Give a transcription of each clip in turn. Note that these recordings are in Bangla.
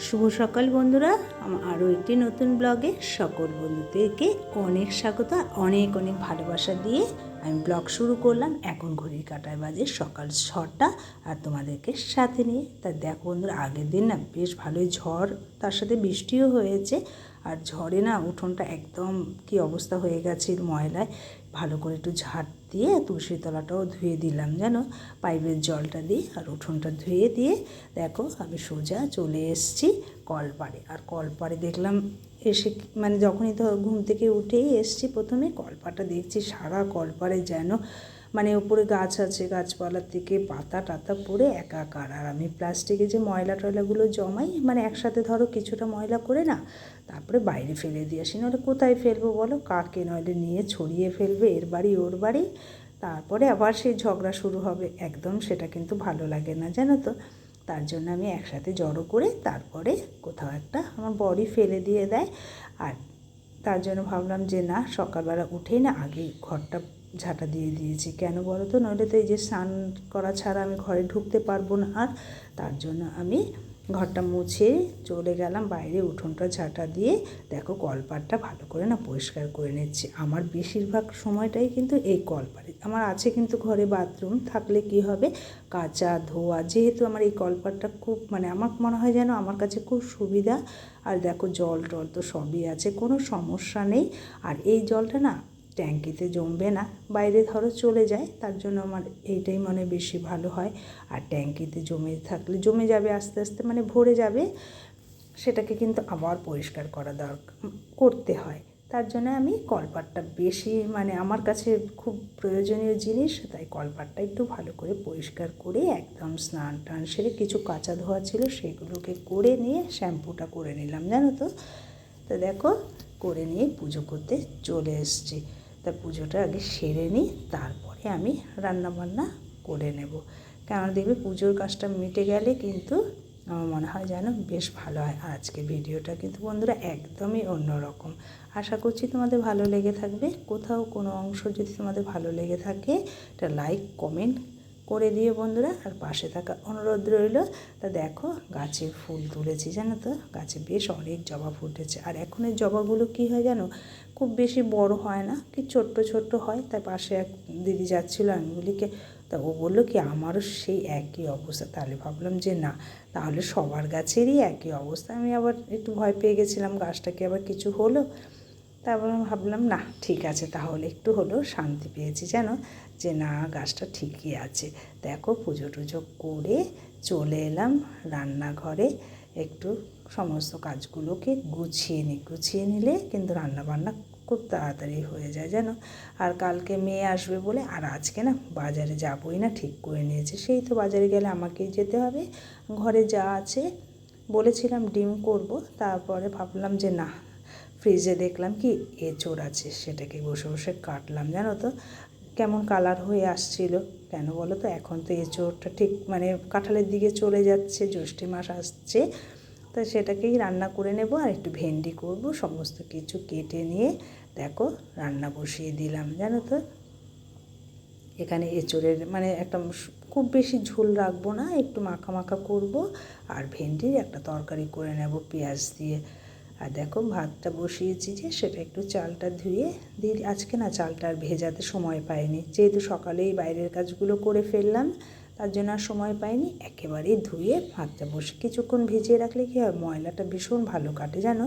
শুভ সকাল বন্ধুরা, আমার আরও একটি নতুন ব্লগে সকল বন্ধুদেরকে অনেক স্বাগত, অনেক অনেক ভালোবাসা দিয়ে আমি ব্লগ শুরু করলাম। এখন ঘড়ির কাঁটায় বাজে সকাল 6টা আর তোমাদেরকে সাথে নিয়ে। তা দেখো বন্ধুরা, আগের দিন না বেশ ভালোই ঝড়, তার সাথে বৃষ্টিও হয়েছে। আর ঝড়ে না উঠোনটা একদম কি অবস্থা হয়ে গেছে ময়লায়। ভালো করে একটু ঝাঁট দিয়ে তুলসীর তলাটাও ধুয়ে দিলাম জানো, পাইপের জলটা দিয়ে। আর উঠোনটা ধুয়ে দিয়ে দেখো আমি সোজা চলে এসেছি কলপাড়ে। আর কলপাড়ে দেখলাম এসে মানে যখনই তো ঘুম থেকে উঠেই এসেছি, প্রথমে কলপাড়টা দেখছি সারা কলপাড়ে যেন মানে উপরে গাছ আছে, গাছপালার থেকে পাতা টাতা পড়ে একাকার। আর আমি প্লাস্টিকে যে ময়লা টয়লাগুলো জমাই, মানে একসাথে ধরো কিছুটা ময়লা করে না, তারপরে বাইরে ফেলে দিয়ে আসি। নাহলে কোথায় ফেলবো বলো, কাকে নইলে নিয়ে ছড়িয়ে ফেলবে এর বাড়ি ওর বাড়ি, তারপরে আবার সেই ঝগড়া শুরু হবে। একদম সেটা কিন্তু ভালো লাগে না জানো তো। তার জন্য আমি একসাথে জড়ো করে তারপরে কোথাও একটা আমার বরই ফেলে দিয়ে দেয়। আর তার জন্য ভাবলাম যে না, সকালবেলা উঠেই না আগে ঘরটা ঝাঁটা দিয়ে দিয়েছি। কেন বলো তো, নইলে তো এই যে স্নান করা ছাড়া আমি ঘরে ঢুকতে পারবো না। আর তার জন্য আমি ঘরটা মুছে চলে গেলাম বাইরে, উঠোনটা ঝাঁটা দিয়ে দেখো কলপাড়টা ভালো করে না পরিষ্কার করে নিচ্ছি। আমার বেশিরভাগ সময়টাই কিন্তু এই কলপাড়ে আমার আছে, কিন্তু ঘরে বাথরুম থাকলে কি হবে, কাচা ধোয়া, যেহেতু আমার এই কলপাড়টা খুব মানে আমার মনে হয় যেন আমার কাছে খুব সুবিধা। আর দেখো জল টল তো সবই আছে, কোনো সমস্যা নেই। আর এই জলটা না ট্যাঙ্কিতে জমবে না, বাইরে ধরো চলে যায়, তার জন্য আমার এইটাই মনে বেশি ভালো হয়। আর ট্যাঙ্কিতে জমে যাবে আস্তে আস্তে, মানে ভরে যাবে, সেটাকে কিন্তু আবার পরিষ্কার করতে হয়। তার জন্য আমি কলপাড়টা বেশি মানে আমার কাছে খুব প্রয়োজনীয় জিনিস, তাই কলপাড়টা একটু ভালো করে পরিষ্কার করে একদম স্নান টান সেরে কিছু কাচা ধোয়া ছিল সেগুলোকে করে নিয়ে শ্যাম্পুটা করে নিলাম জানো তো। তা দেখো করে নিয়ে পুজো করতে চলে এসেছি। তা পুজোটা আগে সেরে নিই, তারপরে আমি রান্নাবান্না করে নেব। কেন দেখবে পুজোর কাজটা মিটে গেলে কিন্তু আমার মনে হয় যেন বেশ ভালো হয়। আর আজকে ভিডিওটা কিন্তু বন্ধুরা একদমই অন্যরকম। আশা করছি তোমাদের ভালো লেগে থাকবে। কোথাও কোনো অংশ যদি তোমাদের ভালো লেগে থাকে, এটা লাইক কমেন্ট করে দিও বন্ধুরা। আর পাশে থাকা অনুরোধ রইল। তা দেখো গাছে ফুল তুলেছি জানো তো, গাছে বেশ অনেক জবা ফুটেছে। আর এখন এই জবাগুলো কী হয় জানো, খুব বেশি বড় হয় না, কি ছোট্ট ছোট্ট হয়। তাই পাশে এক দিদি যাচ্ছিলো, আমি বলি কি, তা ও বললো কি আমারও সেই একই অবস্থা। তাহলে ভাবলাম যে না, তাহলে সবার গাছেরই একই অবস্থা। আমি আবার একটু ভয় পেয়ে গেছিলাম গাছটাকে আবার কিছু হলো। তারপর ভাবলাম না ঠিক আছে, তাহলে একটু হলেও শান্তি পেয়েছি যেন, যে না গাছটা ঠিকই আছে। দেখো পুজো টুজো করে চলে এলাম রান্নাঘরে, একটু সমস্ত কাজগুলোকে গুছিয়ে নিলে কিন্তু রান্নাবান্না খুব তাড়াতাড়ি হয়ে যায় জানো। আর কালকে মেয়ে আসবে বলে আর আজকে না বাজারে যাবই না ঠিক করে নিয়েছে। সেই তো বাজারে গেলে আমাকেই যেতে হবে। ঘরে যা আছে, বলেছিলাম ডিম করব, তারপরে ভাবলাম যে না, ফ্রিজে দেখলাম কি এঁচোড় আছে, সেটাকে বসে বসে কাটলাম জানো তো। কেমন কালার হয়ে আসছিল, কেন বলো তো, এখন তো এঁচোড়টা ঠিক মানে কাঁঠালের দিকে চলে যাচ্ছে, জ্যৈষ্ঠ মাস আসছে। তো সেটাকেই রান্না করে নেব। আর একটু ভেন্ডি করব, সমস্ত কিছু কেটে নিয়ে দেখো রান্না বসিয়ে দিলাম জানো তো। এখানে এঁচোড়ের মানে একটা খুব বেশি ঝোল রাখবো না, একটু মাখা মাখা করব। আর ভেন্ডির একটা তরকারি করে নেব পেঁয়াজ দিয়ে। আর দেখো ভাতটা বসিয়েছি, যে সেটা একটু চালটা ধুয়ে দিয়ে, আজকে না চালটা আর ভেজাতে সময় পাইনি, যেহেতু সকালেই বাইরের কাজগুলো করে ফেললাম, তার জন্য আর সময় পাইনি। একেবারেই ধুয়ে ভাতটা বসে কিছুক্ষণ ভিজিয়ে রাখলে কী হয়, ময়লাটা ভীষণ ভালো কাটে জানো।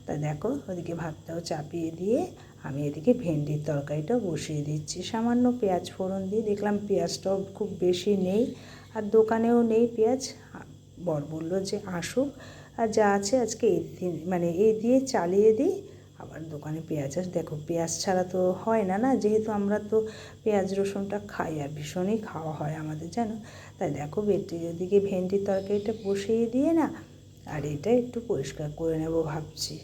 তা দেখো ওদিকে ভাতটাও চাপিয়ে দিয়ে আমি এদিকে ভেন্ডির তরকারিটাও বসিয়ে দিচ্ছি। সামান্য পেঁয়াজ ফোড়ন দিয়ে, দেখলাম পেঁয়াজটাও খুব বেশি নেই, আর দোকানেও নেই পেঁয়াজ। বর বলল যে আসুক, আর যা আছে আজকে এই দিয়ে চালিয়ে দিই। আবার দোকানে পেঁয়াজ আছে, দেখো পেঁয়াজ ছাড়া তো হয় না না, যেহেতু আমরা তো পেঁয়াজ রসুনটা খাই আর ভীষণই খাওয়া হয় আমাদের জানো। তাই দেখো ওদিকে ভেন্ডির তরকারিটা বসিয়ে দিয়ে না, আর এটা একটু পরিষ্কার করে নেব ভাবছি।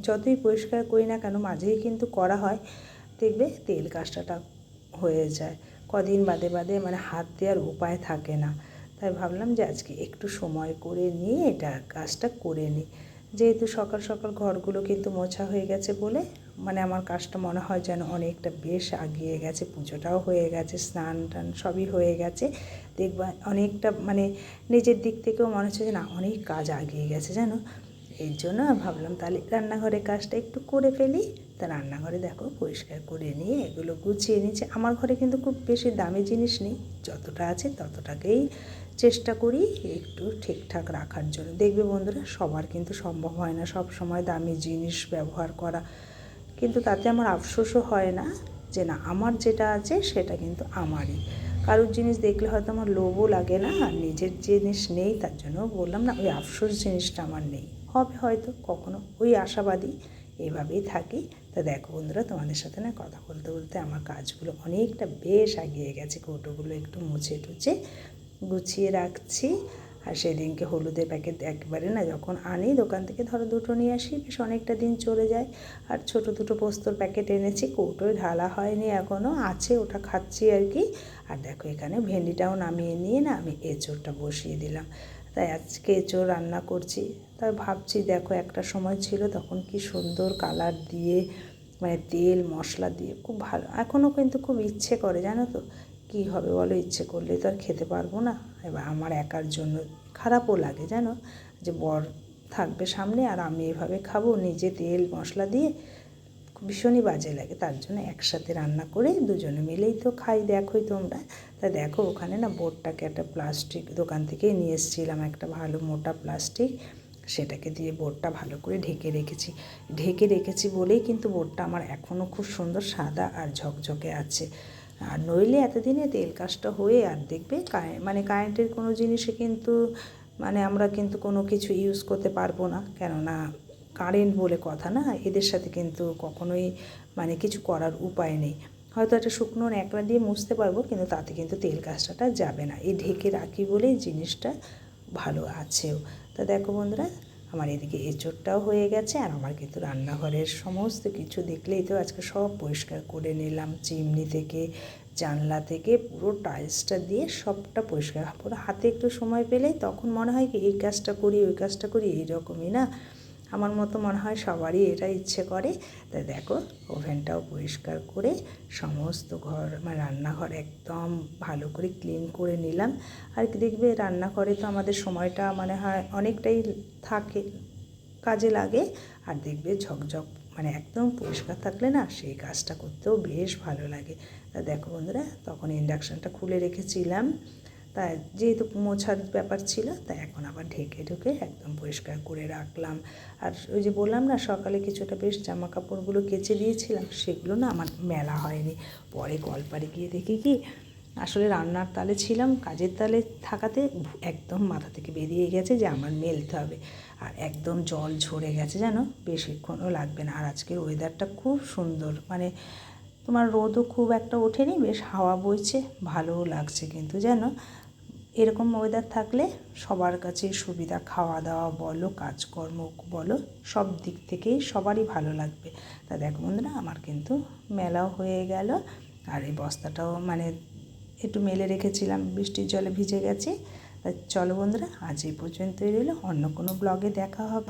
যতই পরিষ্কার করি না কেন মাঝেই কিন্তু করা হয়, দেখবে তেল কাজটাটা হয়ে যায় কদিন বাদে বাদে, মানে হাত দেওয়ার উপায় থাকে না। তাই ভাবলাম যে আজকে একটু সময় করে নিয়ে এটা কাজটা করে নিই। যেহেতু সকাল সকাল ঘরগুলো কিন্তু মোছা হয়ে গেছে বলে মানে আমার কাজটা মনে হয় যেন অনেকটা বেশ এগিয়ে গেছে, পুজোটাও হয়ে গেছে, স্নান টান সবই হয়ে গেছে। দেখবা অনেকটা মানে নিজের দিক থেকেও মনে হচ্ছে যে না অনেক কাজ এগিয়ে গেছে জানো। এর জন্য ভাবলাম তাহলে রান্নাঘরের কাজটা একটু করে ফেলি। তা রান্নাঘরে দেখো পরিষ্কার করে নিয়ে এগুলো গুছিয়ে নিচ্ছে। আমার ঘরে কিন্তু খুব বেশি দামি জিনিস নেই, যতটা আছে ততটাকেই চেষ্টা করি একটু ঠিকঠাক রাখার জন্য। দেখবে বন্ধুরা সবার কিন্তু সম্ভব হয় না সব সময় দামি জিনিস ব্যবহার করা, কিন্তু তাতে আমার আফসোসও হয় না যে না আমার যেটা আছে সেটা কিন্তু আমারই। কারোর জিনিস দেখলে হয়তো আমার লোভও লাগে না, আর নিজের জিনিস নেই তার জন্য বললাম না ওই আফসোস জিনিসটা আমার নেই, হবে হয়তো কখনো, ওই আশাবাদী এইভাবেই থাকি। তা দেখো বন্ধুরা তোমাদের সাথে না কথা বলতে বলতে আমার কাজগুলো অনেকটা বেশ এগিয়ে গেছে। কৌটোগুলো একটু মুছে টুছে গুছিয়ে রাখছি। আর সেদিনকে হলুদের প্যাকেট একবারে না যখন আনি দোকান থেকে ধরো দুটো নিয়ে আসি, বেশ অনেকটা দিন চলে যায়। আর ছোটো দুটো পোস্তর প্যাকেট এনেছি, কৌটোয় ঢালা হয়নি এখনও, আছে ওটা খাচ্ছি আর কি। আর দেখো এখানে ভেন্ডিটাও নামিয়ে নিয়ে না আমি এঁচোড়টা বসিয়ে দিলাম। তাই আজকে এঁচোড় রান্না করছি। তাই ভাবছি দেখো একটা সময় ছিল তখন কি সুন্দর কালার দিয়ে মানে তেল মশলা দিয়ে খুব ভালো, এখনও কিন্তু খুব ইচ্ছে করে জানো তো। কী হবে বলো, ইচ্ছে করলে তো আর খেতে পারবো না। এবার আমার একার জন্য খারাপও লাগে জানো, যে বর থাকবে সামনে আর আমি এভাবে খাবো নিজে তেল মশলা দিয়ে, ভীষণই বাজে লাগে। তার জন্য একসাথে রান্না করে দুজনে মিলেই তো খাই, দেখোই তোমরা। তা দেখো ওখানে না বোর্ডটাকে একটা প্লাস্টিক দোকান থেকেই নিয়ে এসেছিলাম, একটা ভালো মোটা প্লাস্টিক, সেটাকে দিয়ে বোর্ডটা ভালো করে ঢেকে রেখেছি বলেই কিন্তু বোর্ডটা আমার এখনও খুব সুন্দর সাদা আর ঝকঝকে আছে। আর নইলে এতদিনে তেল কাজটা হয়ে আর দেখবে মানে কারেন্টের কোনো জিনিসে কিন্তু মানে আমরা কিন্তু কোনো কিছু ইউজ করতে পারবো না, কেননা কারেন্ট বলে কথা না, এদের সাথে কিন্তু কখনোই মানে কিছু করার উপায় নেই। হয়তো একটা শুকনো ন্যাকড়া দিয়ে মুছতে পারবো, কিন্তু তাতে কিন্তু তেল কাজটা যাবে না। এই ঢেকে রাখি বলেই জিনিসটা ভালো আছেও। তা দেখো বন্ধুরা আমার এদিকে এঁচোড়টাও হয়ে গেছে, আর আমার কিন্তু রান্নাঘরের সমস্ত কিছু দেখলেই তো আজকে সব পরিষ্কার করে নিলাম, চিমনি থেকে জানলা থেকে পুরো টাইলসটা দিয়ে সবটা পরিষ্কার। পুরো হাতে একটু সময় পেলেই তখন মনে হয় কি এই কাজটা করি ওই কাজটা করি, এইরকমই না আমার মতো মনে হয় সবারই এটা ইচ্ছে করে। তাই দেখো ওভেনটাও পরিষ্কার করে সমস্ত ঘর মানে রান্নাঘর একদম ভালো করে ক্লিন করে নিলাম। আর দেখবে রান্নাঘরে তো আমাদের সময়টা মানে হয় অনেকটাই থাকে, কাজে লাগে। আর দেখবে ঝকঝক মানে একদম পরিষ্কার থাকলে না সেই কাজটা করতেও বেশ ভালো লাগে। তা দেখো বন্ধুরা তখন ইন্ডাকশানটা খুলে রেখেছিলাম, তাই যেহেতু মোছার ব্যাপার ছিল তাই এখন আবার ঢেকে একদম পরিষ্কার করে রাখলাম। আর ওই যে বললাম না সকালে কিছুটা বেশ জামা কাপড়গুলো কেচে দিয়েছিলাম, সেগুলো না আমার মেলা হয়নি। পরে কলপারে গিয়ে দেখি কি আসলে রান্নার তালে ছিলাম, কাজের তালে থাকাতে একদম মাথা থেকে বেরিয়ে গেছে যে আমার মেলতে হবে। আর একদম জল ঝরে গেছে জানো, বেশিক্ষণও লাগবে না। আর আজকের ওয়েদারটা খুব সুন্দর, মানে তোমার রোদও খুব একটা ওঠেনি, বেশ হাওয়া বইছে, ভালোও লাগছে কিন্তু জানো। এরকম ওয়েদার থাকলে সবার কাছেই সুবিধা, খাওয়া দাওয়া বলো কাজকর্ম বলো সব দিক থেকেই সবারই ভালো লাগবে। তা দেখো বন্ধুরা আমার কিন্তু মেলাও হয়ে গেল। আর এই বস্তাটাও মানে একটু মেলে রেখেছিলাম, বৃষ্টির জলে ভিজে গেছে। তা চলো বন্ধুরা আজ এই পর্যন্তই রইল, অন্য কোনো ব্লগে দেখা হবে।